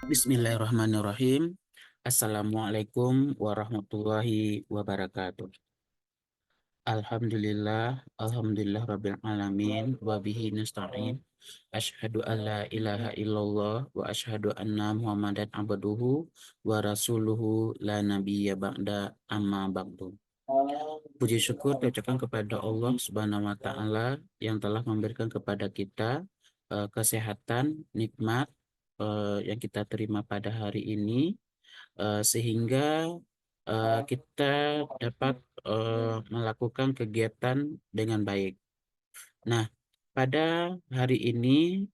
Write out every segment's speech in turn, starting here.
Bismillahirrahmanirrahim. Assalamualaikum warahmatullahi wabarakatuh. Alhamdulillah rabbil alamin wa bihi nasta'in. Asyhadu an la ilaha illallah wa asyhadu anna Muhammadan abduhu wa rasuluhu la nabiyya ba'da amma ba'du. Puji syukur diucapkan kepada Allah Subhanahu wa taala yang telah memberikan kepada kita kesehatan, nikmat yang kita terima pada hari ini sehingga kita dapat melakukan kegiatan dengan baik. Nah, pada hari ini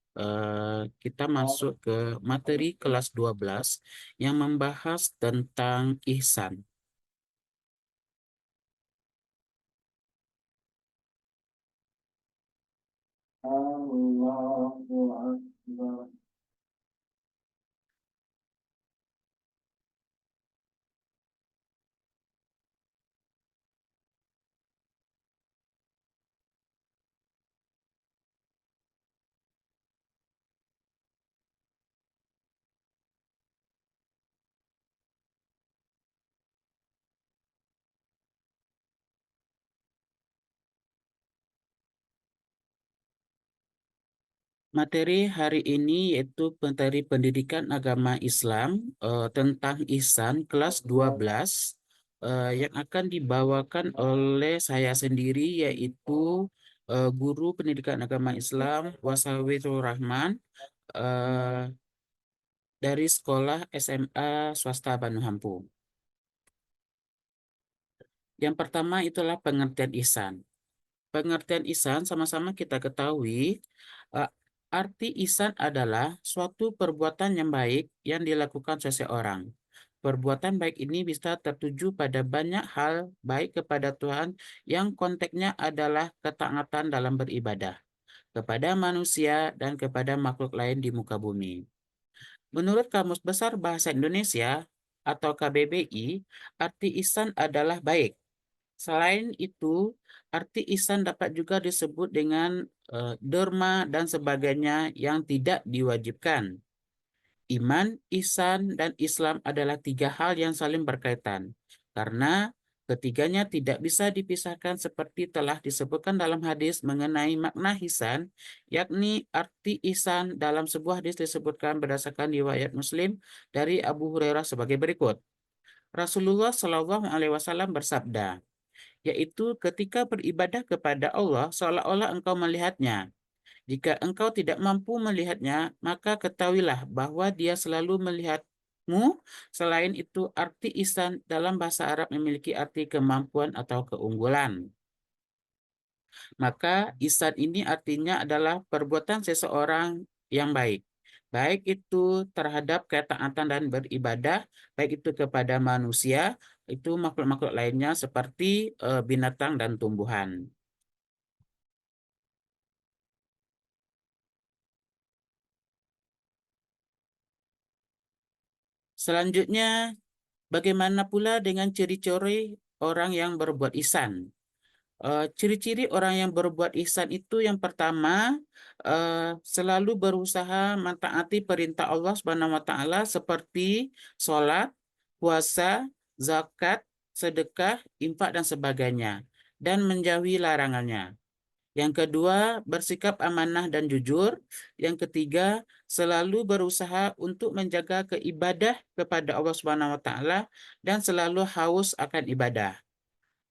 kita masuk ke materi kelas 12 yang membahas tentang ihsan. Allahu Akbar. Materi hari ini yaitu materi pendidikan agama Islam tentang ihsan kelas 12 yang akan dibawakan oleh saya sendiri yaitu guru pendidikan agama Islam Wasawitur Rahman eh, dari sekolah SMA swasta Bandung Hampung. Yang pertama itulah pengertian ihsan. Pengertian ihsan sama-sama kita ketahui, eh, arti ihsan adalah suatu perbuatan yang baik yang dilakukan seseorang. Perbuatan baik ini bisa tertuju pada banyak hal baik kepada Tuhan yang konteksnya adalah ketaatan dalam beribadah, kepada manusia dan kepada makhluk lain di muka bumi. Menurut Kamus Besar Bahasa Indonesia atau KBBI, arti ihsan adalah baik. Selain itu, arti ihsan dapat juga disebut dengan derma dan sebagainya yang tidak diwajibkan. Iman, ihsan, dan Islam adalah tiga hal yang saling berkaitan. Karena ketiganya tidak bisa dipisahkan seperti telah disebutkan dalam hadis mengenai makna ihsan, yakni arti ihsan dalam sebuah hadis disebutkan berdasarkan riwayat Muslim dari Abu Hurairah sebagai berikut. Rasulullah Shallallahu Alaihi Wasallam bersabda, yaitu ketika beribadah kepada Allah seolah-olah engkau melihatnya. Jika engkau tidak mampu melihatnya, maka ketahuilah bahwa dia selalu melihatmu. Selain itu, arti ihsan dalam bahasa Arab memiliki arti kemampuan atau keunggulan. Maka ihsan ini artinya adalah perbuatan seseorang yang baik. Baik itu terhadap ketaatan dan beribadah, baik itu kepada manusia, itu makhluk-makhluk lainnya seperti binatang dan tumbuhan. Selanjutnya, bagaimana pula dengan ciri-ciri orang yang berbuat ihsan? Ciri-ciri orang yang berbuat ihsan itu yang pertama selalu berusaha mentaati perintah Allah Subhanahu wa taala seperti sholat, puasa, zakat, sedekah, infak dan sebagainya dan menjauhi larangannya. Yang kedua, bersikap amanah dan jujur. Yang ketiga, selalu berusaha untuk menjaga keibadah kepada Allah Subhanahu wa taala dan selalu haus akan ibadah.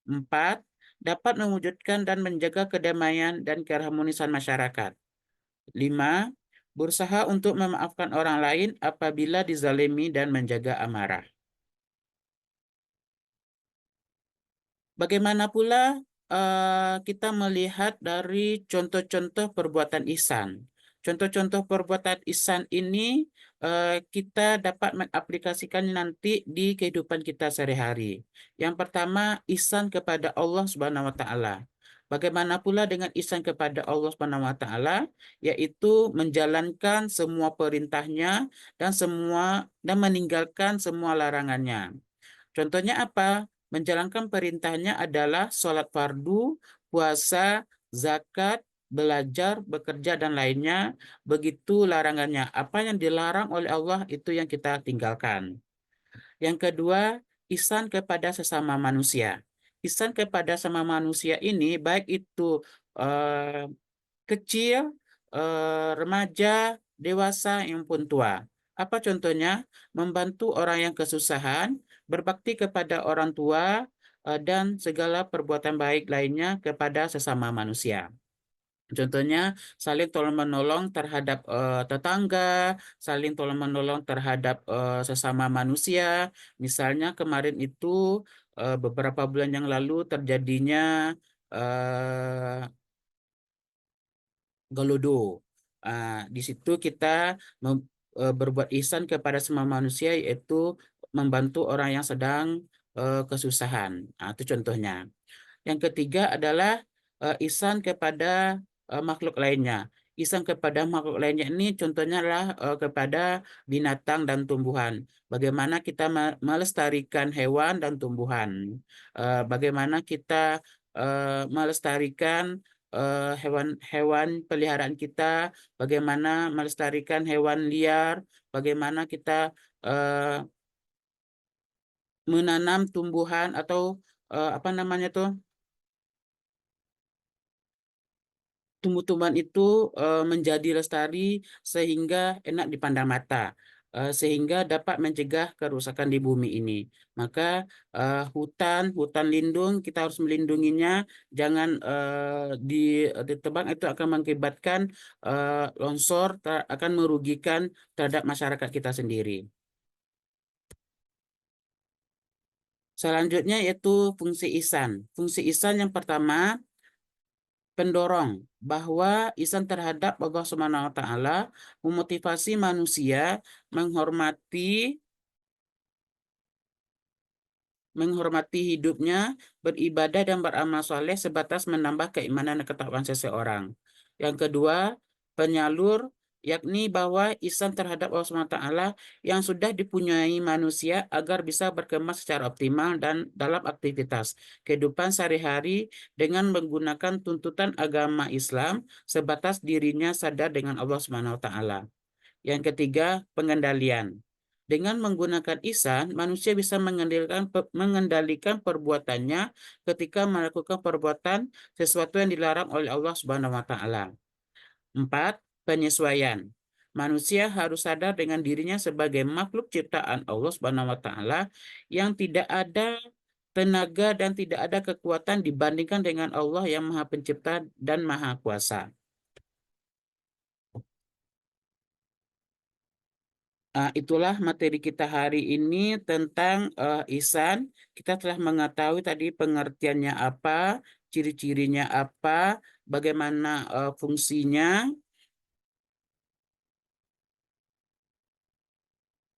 Empat, dapat mewujudkan dan menjaga kedamaian dan keharmonisan masyarakat. Lima, berusaha untuk memaafkan orang lain apabila dizalimi dan menjaga amarah. Bagaimana pula kita melihat dari contoh-contoh perbuatan ihsan. Contoh-contoh perbuatan ihsan ini kita dapat mengaplikasikan nanti di kehidupan kita sehari-hari. Yang pertama, ihsan kepada Allah Subhanahu wa taala. Bagaimana pula dengan ihsan kepada Allah Subhanahu wa taala, yaitu menjalankan semua perintahnya dan meninggalkan semua larangannya. Contohnya apa? Menjalankan perintahnya adalah sholat fardu, puasa, zakat, belajar, bekerja, dan lainnya. Begitu larangannya. Apa yang dilarang oleh Allah itu yang kita tinggalkan. Yang kedua, ihsan kepada sesama manusia. Ihsan kepada sesama manusia ini baik itu eh, kecil, remaja, dewasa, yang pun tua. Apa contohnya? Membantu orang yang kesusahan, berbakti kepada orang tua, dan segala perbuatan baik lainnya kepada sesama manusia. Contohnya, saling tolong-menolong terhadap tetangga, saling tolong-menolong terhadap sesama manusia. Misalnya kemarin itu beberapa bulan yang lalu terjadinya eh, Galodo. Di situ kita berbuat ihsan kepada semua manusia, yaitu membantu orang yang sedang kesusahan. Itu contohnya. Yang ketiga adalah ihsan kepada makhluk lainnya. Ihsan kepada makhluk lainnya ini contohnya adalah kepada binatang dan tumbuhan. Bagaimana kita melestarikan hewan dan tumbuhan. Bagaimana kita melestarikan hewan-hewan peliharaan kita, bagaimana melestarikan hewan liar, bagaimana kita eh, menanam tumbuhan atau apa namanya tuh, tumbuh-tumbuhan itu menjadi lestari sehingga enak dipandang mata, sehingga dapat mencegah kerusakan di bumi ini. Maka hutan lindung kita harus melindunginya, jangan ditebang, itu akan mengakibatkan longsor, akan merugikan terhadap masyarakat kita sendiri. Selanjutnya yaitu fungsi ihsan. Fungsi ihsan yang pertama, pendorong bahwa ihsan terhadap Allah Subhanahu wa taala memotivasi manusia menghormati menghormati hidupnya, beribadah dan beramal soleh sebatas menambah keimanan dan ketakwaan seseorang. Yang kedua, penyalur, yakni bahwa ihsan terhadap Allah Subhanahu wa taala yang sudah dipunyai manusia agar bisa berkembang secara optimal dan dalam aktivitas kehidupan sehari-hari dengan menggunakan tuntutan agama Islam sebatas dirinya sadar dengan Allah Subhanahu wa taala. Yang ketiga, pengendalian. Dengan menggunakan ihsan, manusia bisa mengendalikan perbuatannya ketika melakukan perbuatan sesuatu yang dilarang oleh Allah Subhanahu wa taala. Empat, penyesuaian. Manusia harus sadar dengan dirinya sebagai makhluk ciptaan Allah Subhanahu wa taala yang tidak ada tenaga dan tidak ada kekuatan dibandingkan dengan Allah yang Maha Pencipta dan Maha Kuasa. Itulah materi kita hari ini tentang ihsan. Kita telah mengetahui tadi pengertiannya apa, ciri-cirinya apa, bagaimana fungsinya,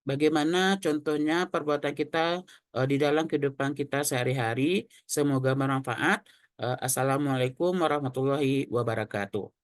bagaimana contohnya perbuatan kita di dalam kehidupan kita sehari-hari. Semoga bermanfaat. Assalamualaikum warahmatullahi wabarakatuh.